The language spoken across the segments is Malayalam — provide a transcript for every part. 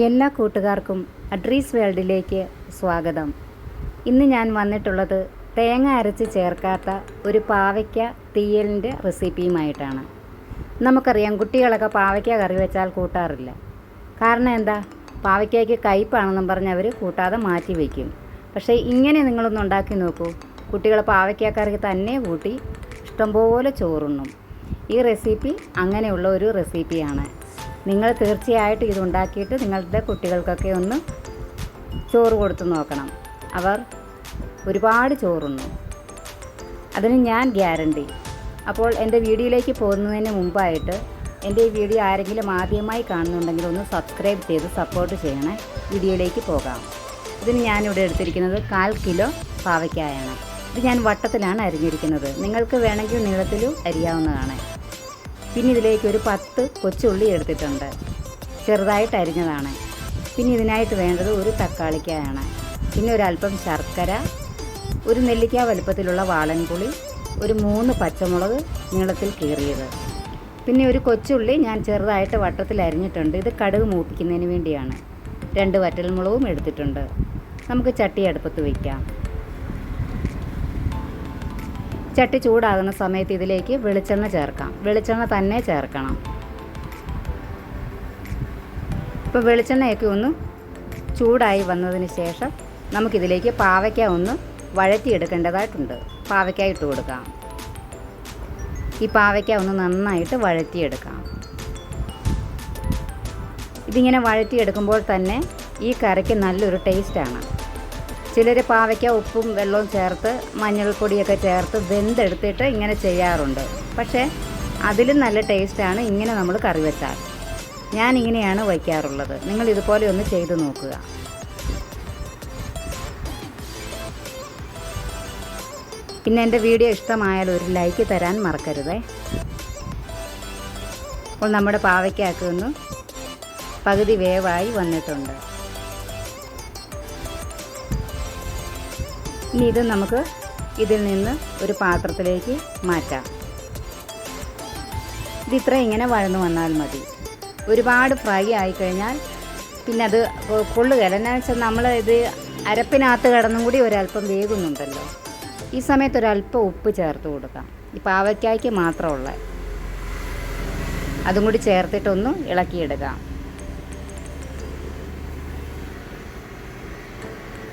എല്ലാ കൂട്ടുകാർക്കും അഡ്രീസ് വേൾഡിലേക്ക് സ്വാഗതം. ഇന്ന് ഞാൻ വന്നിട്ടുള്ളത് തേങ്ങ അരച്ച് ചേർക്കാത്ത ഒരു പാവയ്ക്ക തീയലിൻ്റെ റെസിപ്പിയുമായിട്ടാണ്. നമുക്കറിയാം, കുട്ടികളൊക്കെ പാവയ്ക്ക കറി വെച്ചാൽ കൂട്ടാറില്ല. കാരണം എന്താ? പാവയ്ക്കയ്ക്ക് കയ്പ്പാണെന്നും പറഞ്ഞ് അവർ കൂട്ടാതെ മാറ്റി വയ്ക്കും. പക്ഷേ ഇങ്ങനെ നിങ്ങളൊന്ന് ഉണ്ടാക്കി നോക്കൂ. കുട്ടികൾ പാവയ്ക്ക കറി തന്നെ കൂട്ടി ഇഷ്ടംപോലെ ചോറുണ്ണും. ഈ റെസിപ്പി അങ്ങനെയുള്ള ഒരു റെസിപ്പിയാണ്. നിങ്ങൾ തീർച്ചയായിട്ടും ഇതുണ്ടാക്കിയിട്ട് നിങ്ങളുടെ കുട്ടികൾക്കൊക്കെ ഒന്ന് ചോറ് കൊടുത്തു നോക്കണം. അവർ ഒരുപാട് ചോറുണ്ണും, അതിന് ഞാൻ ഗ്യാരണ്ടി. അപ്പോൾ എൻ്റെ വീഡിയോയിലേക്ക് പോകുന്നതിന് മുമ്പായിട്ട് എൻ്റെ ഈ വീഡിയോ ആരെങ്കിലും ആദ്യമായി കാണുന്നുണ്ടെങ്കിൽ ഒന്ന് സബ്സ്ക്രൈബ് ചെയ്ത് സപ്പോർട്ട് ചെയ്യണേ. വീഡിയോയിലേക്ക് പോകാം. ഇതിന് ഞാനിവിടെ എടുത്തിരിക്കുന്നത് 1/4 കിലോ പാവയ്ക്കായാണ്. ഇത് ഞാൻ വട്ടത്തിലാണ് അരിഞ്ഞിരിക്കുന്നത്. നിങ്ങൾക്ക് വേണമെങ്കിൽ നീളത്തിലും അരിയാവുന്നതാണ്. പിന്നെ ഇതിലേക്ക് ഒരു 10 കൊച്ചുള്ളി എടുത്തിട്ടുണ്ട്, ചെറുതായിട്ട് അരിഞ്ഞതാണ്. പിന്നെ ഇതിനായിട്ട് വേണ്ടത് ഒരു തക്കാളിക്കായാണ്. പിന്നെ ഒരല്പം ശർക്കര, ഒരു നെല്ലിക്ക വലുപ്പത്തിലുള്ള വാളൻപുളി, ഒരു 3 പച്ചമുളക് നീളത്തിൽ കീറിയത്, പിന്നെ ഒരു കൊച്ചുള്ളി ഞാൻ ചെറുതായിട്ട് വട്ടത്തിൽ അരിഞ്ഞിട്ടുണ്ട്. ഇത് കടുക് മൂപ്പിക്കുന്നതിന് വേണ്ടിയാണ്. 2 വറ്റൽമുളകും എടുത്തിട്ടുണ്ട്. നമുക്ക് ചട്ടി അടുപ്പത്ത് വയ്ക്കാം. ചട്ടി ചൂടാകുന്ന സമയത്ത് ഇതിലേക്ക് വെളിച്ചെണ്ണ ചേർക്കാം. വെളിച്ചെണ്ണ തന്നെ ചേർക്കണം. ഇപ്പോൾ വെളിച്ചെണ്ണയൊക്കെ ഒന്ന് ചൂടായി വന്നതിന് ശേഷം നമുക്കിതിലേക്ക് പാവയ്ക്ക ഒന്ന് വഴറ്റിയെടുക്കേണ്ടതായിട്ടുണ്ട്. പാവയ്ക്ക ഇട്ട് കൊടുക്കാം. ഈ പാവയ്ക്ക ഒന്ന് നന്നായിട്ട് വഴറ്റിയെടുക്കാം. ഇതിങ്ങനെ വഴറ്റിയെടുക്കുമ്പോൾ തന്നെ ഈ കറിക്ക് നല്ലൊരു ടേസ്റ്റാണ്. ചിലർ പാവയ്ക്ക ഉപ്പും വെള്ളവും ചേർത്ത് മഞ്ഞൾപ്പൊടിയൊക്കെ ചേർത്ത് വെന്തെടുത്തിട്ട് ഇങ്ങനെ ചെയ്യാറുണ്ട്. പക്ഷേ അതിലും നല്ല ടേസ്റ്റാണ് ഇങ്ങനെ നമ്മൾ കറി വെച്ചാൽ. ഞാനിങ്ങനെയാണ് വയ്ക്കാറുള്ളത്. നിങ്ങൾ ഇതുപോലെ ഒന്ന് ചെയ്ത് നോക്കുക. പിന്നെ എൻ്റെ വീഡിയോ ഇഷ്ടമായാൽ ഒരു ലൈക്ക് തരാൻ മറക്കരുതേ. അപ്പോൾ നമ്മുടെ പാവയ്ക്കൊക്കെ ഒന്ന് പകുതി വേവായി വന്നിട്ടുണ്ട്. ഇനി ഇത് നമുക്ക് ഇതിൽ നിന്ന് ഒരു പാത്രത്തിലേക്ക് മാറ്റാം. ഇതിത്ര ഇങ്ങനെ വഴന്നു വന്നാൽ മതി. ഒരുപാട് ഫ്രൈ ആയിക്കഴിഞ്ഞാൽ പിന്നെ അത് കൊള്ളുകയില്ല. എന്നാന്ന് വെച്ചാൽ നമ്മൾ ഇത് അരപ്പിനകത്ത് കിടന്നും കൂടി ഒരല്പം വേകുന്നുണ്ടല്ലോ. ഈ സമയത്ത് ഒരല്പം ഉപ്പ് ചേർത്ത് കൊടുക്കാം. ഈ പാവയ്ക്കായ്ക്ക് മാത്രമുള്ള അതും കൂടി ചേർത്തിട്ടൊന്ന് ഇളക്കിയെടുക്കാം.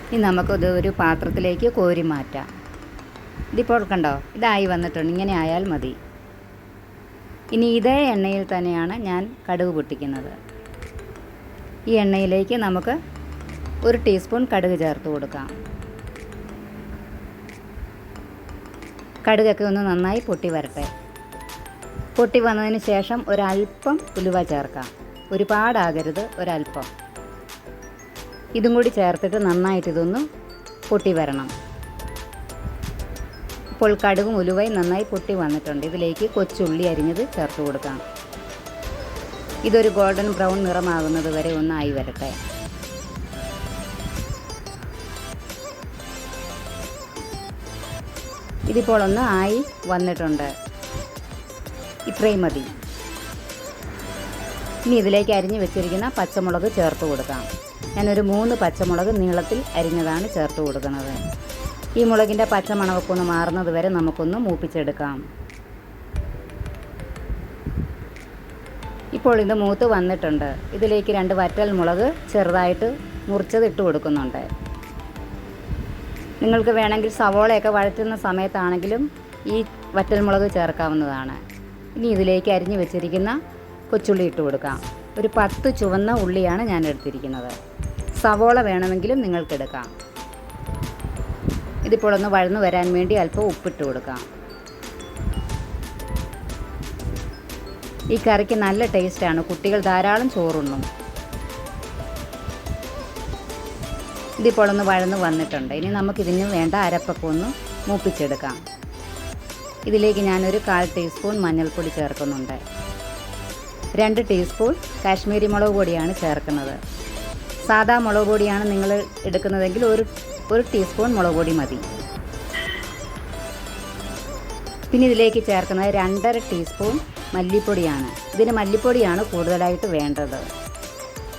ഇനി നമുക്കത് ഒരു പാത്രത്തിലേക്ക് കോരി മാറ്റാം. ഇതിപ്പോൾ കണ്ടോ, ഇതായി വന്നിട്ടുണ്ട്. ഇങ്ങനെ ആയാൽ മതി. ഇനി ഇതേ എണ്ണയിൽ തന്നെയാണ് ഞാൻ കടുക് പൊട്ടിക്കുന്നത്. ഈ എണ്ണയിലേക്ക് നമുക്ക് 1 ടീസ്പൂൺ കടുക് ചേർത്ത് കൊടുക്കാം. കടുകൊക്കെ ഒന്ന് നന്നായി പൊട്ടി വരട്ടെ. പൊട്ടി വന്നതിന് ശേഷം ഒരല്പം ഉലുവ ചേർക്കാം. ഒരുപാടാകരുത്, ഒരല്പം. ഇതും കൂടി ചേർത്തിട്ട് നന്നായിട്ട് ഇതൊന്ന് പൊട്ടി വരണം. ഇപ്പോൾ കടുകും ഉലുവയും നന്നായി പൊട്ടി വന്നിട്ടുണ്ട്. ഇതിലേക്ക് കൊച്ചുള്ളി അരിഞ്ഞത് ചേർത്ത് കൊടുക്കാം. ഇതൊരു ഗോൾഡൻ ബ്രൗൺ നിറമാകുന്നത് വരെ ഒന്ന് ആയി വരട്ടെ. ഇതിപ്പോൾ ഒന്ന് ആയി വന്നിട്ടുണ്ട്. ഇത്രയും മതി. ഇനി ഇതിലേക്ക് അരിഞ്ഞ് വെച്ചിരിക്കുന്ന പച്ചമുളക് ചേർത്ത് കൊടുക്കാം. ഞാനൊരു 3 പച്ചമുളക് നീളത്തിൽ അരിഞ്ഞതാണ് ചേർത്ത് കൊടുക്കുന്നത്. ഈ മുളകിൻ്റെ പച്ചമണമൊക്കെ ഒന്ന് മാറുന്നത് വരെ നമുക്കൊന്ന് മൂപ്പിച്ചെടുക്കാം. ഇപ്പോൾ ഇത് മൂത്ത് വന്നിട്ടുണ്ട്. ഇതിലേക്ക് 2 വറ്റൽ മുളക് ചെറുതായിട്ട് മുറിച്ചത് ഇട്ട് കൊടുക്കുന്നുണ്ട്. നിങ്ങൾക്ക് വേണമെങ്കിൽ സവോളയൊക്കെ വഴറ്റുന്ന സമയത്താണെങ്കിലും ഈ വറ്റൽമുളക് ചേർക്കാവുന്നതാണ്. ഇനി ഇതിലേക്ക് അരിഞ്ഞ് വെച്ചിരിക്കുന്ന കൊച്ചുള്ളി ഇട്ട് കൊടുക്കാം. ഒരു 10 ചുവന്ന ഉള്ളിയാണ് ഞാൻ എടുത്തിരിക്കുന്നത്. സവോള വേണമെങ്കിലും നിങ്ങൾക്കെടുക്കാം. ഇതിപ്പോൾ ഒന്ന് വഴന്നു വരാൻ വേണ്ടി അല്പം ഉപ്പിട്ട് കൊടുക്കാം. ഈ കറിക്ക് നല്ല ടേസ്റ്റാണ്. കുട്ടികൾ ധാരാളം ചോറുണ്ണും. ഇതിപ്പോൾ ഒന്ന് വഴന്നു വന്നിട്ടുണ്ട്. ഇനി നമുക്കിതിന് വേണ്ട അരപ്പൊക്കെ ഒന്ന് മൂപ്പിച്ചെടുക്കാം. ഇതിലേക്ക് ഞാനൊരു 1/4 ടീസ്പൂൺ മഞ്ഞൾപ്പൊടി ചേർക്കുന്നുണ്ട്. 2 ടീസ്പൂൺ കാശ്മീരി മുളക് പൊടിയാണ് ചേർക്കുന്നത്. സാദാ മുളക് പൊടിയാണ് നിങ്ങൾ എടുക്കുന്നതെങ്കിൽ ഒരു ടീസ്പൂൺ മുളക് പൊടി മതി. പിന്നെ ഇതിലേക്ക് ചേർക്കുന്നത് 2.5 ടീസ്പൂൺ മല്ലിപ്പൊടിയാണ്. ഇതിന് മല്ലിപ്പൊടിയാണ് കൂടുതലായിട്ട് വേണ്ടത്.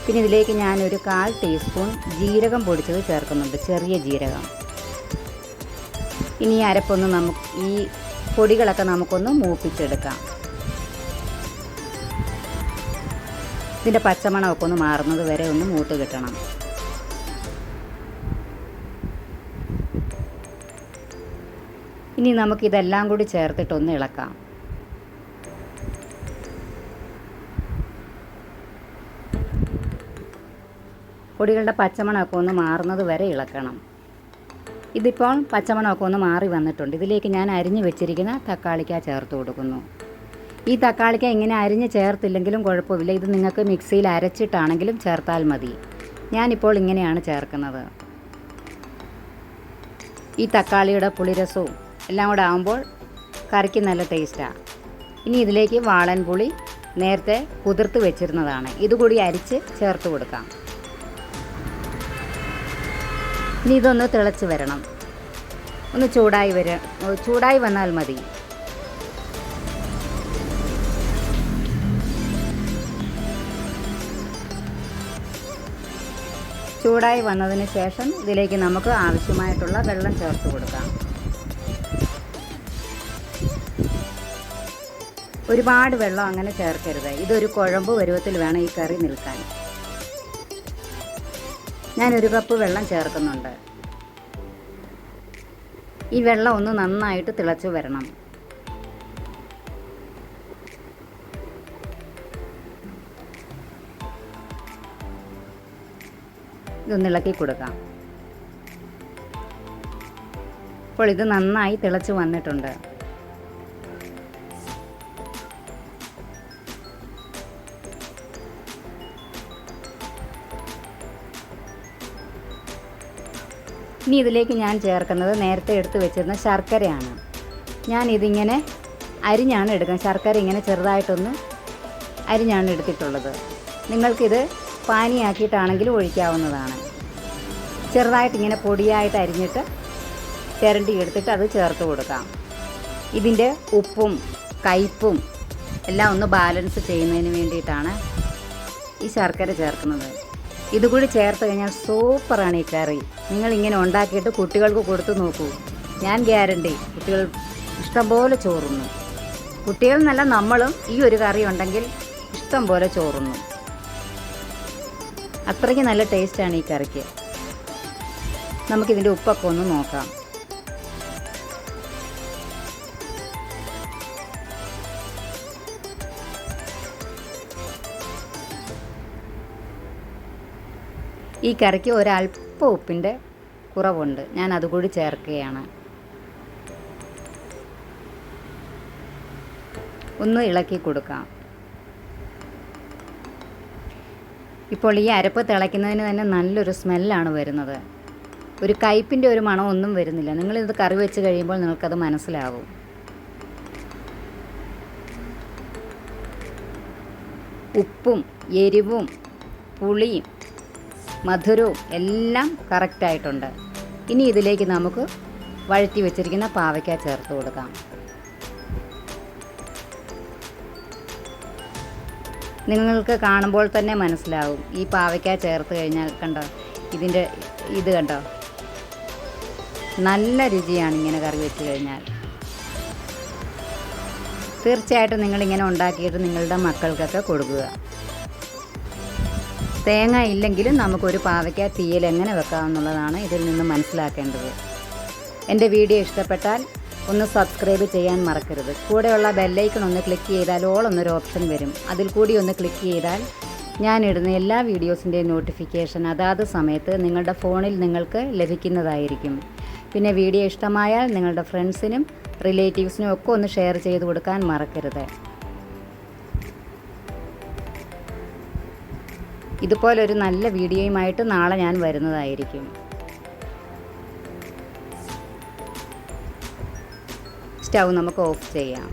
പിന്നെ ഇതിലേക്ക് ഞാനൊരു 1/4 ടീസ്പൂൺ ജീരകം പൊടിച്ചത് ചേർക്കുന്നുണ്ട്, ചെറിയ ജീരകം. ഇനി ഈ പൊടികളൊക്കെ നമുക്കൊന്ന് മൂപ്പിച്ചെടുക്കാം. ഇതിൻ്റെ പച്ചമണമൊക്കെ ഒന്ന് മാറുന്നത് വരെ ഒന്ന് മൂത്ത് കിട്ടണം. ഇനി നമുക്കിതെല്ലാം കൂടി ചേർത്തിട്ടൊന്ന് ഇളക്കാം. പൊടികളുടെ പച്ചമണമൊക്കെ ഒന്ന് മാറുന്നത് വരെ ഇളക്കണം. ഇതിപ്പോൾ പച്ചമണമൊക്കെ ഒന്ന് മാറി വന്നിട്ടുണ്ട്. ഇതിലേക്ക് ഞാൻ അരിഞ്ഞ് വെച്ചിരിക്കുന്ന തക്കാളിക്ക ചേർത്ത് കൊടുക്കുന്നു. ഈ തക്കാളിക്ക ഇങ്ങനെ അരിഞ്ഞ് ചേർത്തില്ലെങ്കിലും കുഴപ്പമില്ല, ഇത് നിങ്ങൾക്ക് മിക്സിയിൽ അരച്ചിട്ടാണെങ്കിലും ചേർത്താൽ മതി. ഞാനിപ്പോൾ ഇങ്ങനെയാണ് ചേർക്കുന്നത്. ഈ തക്കാളിയുടെ പുളിരസവും എല്ലാം കൂടെ ആകുമ്പോൾ കറിക്ക് നല്ല ടേസ്റ്റാണ്. ഇനി ഇതിലേക്ക് വാളൻ പുളി നേരത്തെ കുതിർത്ത് വെച്ചിരുന്നതാണ്, ഇതുകൂടി അരിച്ച് ചേർത്ത് കൊടുക്കാം. ഇനി ഇതൊന്ന് തിളച്ച് വരണം, ഒന്ന് ചൂടായി വന്നാൽ മതി. ചൂടായി വന്നതിന് ശേഷം ഇതിലേക്ക് നമുക്ക് ആവശ്യമായിട്ടുള്ള വെള്ളം ചേർത്ത് കൊടുക്കാം. ഒരുപാട് വെള്ളം അങ്ങനെ ചേർക്കരുത്, ഇതൊരു കുഴമ്പ് പരുവത്തിൽ വേണം ഈ കറി നിൽക്കാൻ. ഞാൻ 1 കപ്പ് വെള്ളം ചേർക്കുന്നുണ്ട്. ഈ വെള്ളം ഒന്ന് നന്നായിട്ട് തിളച്ച് വരണം. ഇതൊന്ന് ഇളക്കി കൊടുക്കാം. അപ്പോൾ ഇത് നന്നായി തിളച്ച് വന്നിട്ടുണ്ട്. ഇനി ഇതിലേക്ക് ഞാൻ ചേർക്കുന്നത് നേരത്തെ എടുത്ത് വെച്ചിരുന്ന ശർക്കരയാണ്. ഞാനിതിങ്ങനെ അരിഞ്ഞാണ് എടുക്കുന്നത്. ശർക്കര ഇങ്ങനെ ചെറുതായിട്ടൊന്ന് അരിഞ്ഞാണ് എടുത്തിട്ടുള്ളത്. നിങ്ങൾക്കിത് പാനിയാക്കിയിട്ടാണെങ്കിലും ഒഴിക്കാവുന്നതാണ്. ചെറുതായിട്ടിങ്ങനെ പൊടിയായിട്ട് അരിഞ്ഞിട്ട് ചിരണ്ടി എടുത്തിട്ട് അത് ചേർത്ത് കൊടുക്കാം. ഇതിൻ്റെ ഉപ്പും കയ്പ്പും എല്ലാം ഒന്ന് ബാലൻസ് ചെയ്യുന്നതിന് വേണ്ടിയിട്ടാണ് ഈ ശർക്കര ചേർക്കുന്നത്. ഇതുകൂടി ചേർത്ത് കഴിഞ്ഞാൽ സൂപ്പറാണ് ഈ കറി. നിങ്ങളിങ്ങനെ ഉണ്ടാക്കിയിട്ട് കുട്ടികൾക്ക് കൊടുത്തു നോക്കൂ, ഞാൻ ഗ്യാരണ്ടി കുട്ടികൾ ഇഷ്ടംപോലെ ചോറുന്നു. കുട്ടികൾ എന്നല്ല, നമ്മളും ഈ ഒരു കറി ഉണ്ടെങ്കിൽ ഇഷ്ടം പോലെ ചോറുന്നു. അത്രയ്ക്ക് നല്ല ടേസ്റ്റാണ് ഈ കറിക്ക്. നമുക്കിതിൻ്റെ ഉപ്പൊക്കെ ഒന്ന് നോക്കാം. ഈ കറിക്ക് ഒരല്പം ഉപ്പിൻ്റെ കുറവുണ്ട്, ഞാൻ അതുകൂടി ചേർക്കുകയാണ്. ഒന്ന് ഇളക്കി കൊടുക്കാം. ഇപ്പോൾ ഈ അരപ്പ് തിളയ്ക്കുന്നതിന് തന്നെ നല്ലൊരു സ്മെല്ലാണ് വരുന്നത്. ഒരു കയ്പിൻ്റെ ഒരു മണം ഒന്നും വരുന്നില്ല. നിങ്ങളിത് കറി വെച്ച് കഴിയുമ്പോൾ നിങ്ങൾക്കത് മനസ്സിലാവും. ഉപ്പും എരിവും പുളിയും മധുരവും എല്ലാം കറക്റ്റായിട്ടുണ്ട്. ഇനി ഇതിലേക്ക് നമുക്ക് വഴറ്റി വെച്ചിരിക്കുന്ന പാവയ്ക്ക ചേർത്ത് കൊടുക്കാം. നിങ്ങൾക്ക് കാണുമ്പോൾ തന്നെ മനസ്സിലാവും ഈ പാവയ്ക്ക ചേർത്ത് കഴിഞ്ഞാൽ. കണ്ടോ ഇത് കണ്ടോ, നല്ല രുചിയാണ് ഇങ്ങനെ കറി വെച്ച് കഴിഞ്ഞാൽ. തീർച്ചയായിട്ടും നിങ്ങളിങ്ങനെ ഉണ്ടാക്കിയിട്ട് നിങ്ങളുടെ മക്കൾക്കൊക്കെ കൊടുക്കുക. തേങ്ങ ഇല്ലെങ്കിലും നമുക്കൊരു പാവയ്ക്ക തീയൽ എങ്ങനെ വെക്കാമെന്നുള്ളതാണ് ഇതിൽ നിന്ന് മനസ്സിലാക്കേണ്ടത്. എൻ്റെ വീഡിയോ ഇഷ്ടപ്പെട്ടാൽ ഒന്ന് സബ്സ്ക്രൈബ് ചെയ്യാൻ മറക്കരുത്. കൂടെയുള്ള ബെല്ലൈക്കൺ ഒന്ന് ക്ലിക്ക് ചെയ്താൽ ഓൾ എന്നൊരു ഓപ്ഷൻ വരും. അതിൽ കൂടി ഒന്ന് ക്ലിക്ക് ചെയ്താൽ ഞാനിടുന്ന എല്ലാ വീഡിയോസിൻ്റെയും നോട്ടിഫിക്കേഷൻ അതാത് സമയത്ത് നിങ്ങളുടെ ഫോണിൽ നിങ്ങൾക്ക് ലഭിക്കുന്നതായിരിക്കും. പിന്നെ വീഡിയോ ഇഷ്ടമായാൽ നിങ്ങളുടെ ഫ്രണ്ട്സിനും റിലേറ്റീവ്സിനും ഒക്കെ ഒന്ന് ഷെയർ ചെയ്ത് കൊടുക്കാൻ മറക്കരുത്. ഇതുപോലൊരു നല്ല വീഡിയോയുമായിട്ട് നാളെ ഞാൻ വരുന്നതായിരിക്കും. സ്റ്റൗ നമുക്ക് ഓഫ് ചെയ്യാം.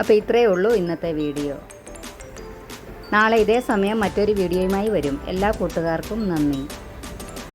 അപ്പോൾ ഇത്രയേ ഉള്ളൂ ഇന്നത്തെ വീഡിയോ. നാളെ ഇതേ സമയം മറ്റൊരു വീഡിയോയുമായി വരും. എല്ലാ കൂട്ടുകാർക്കും നന്ദി.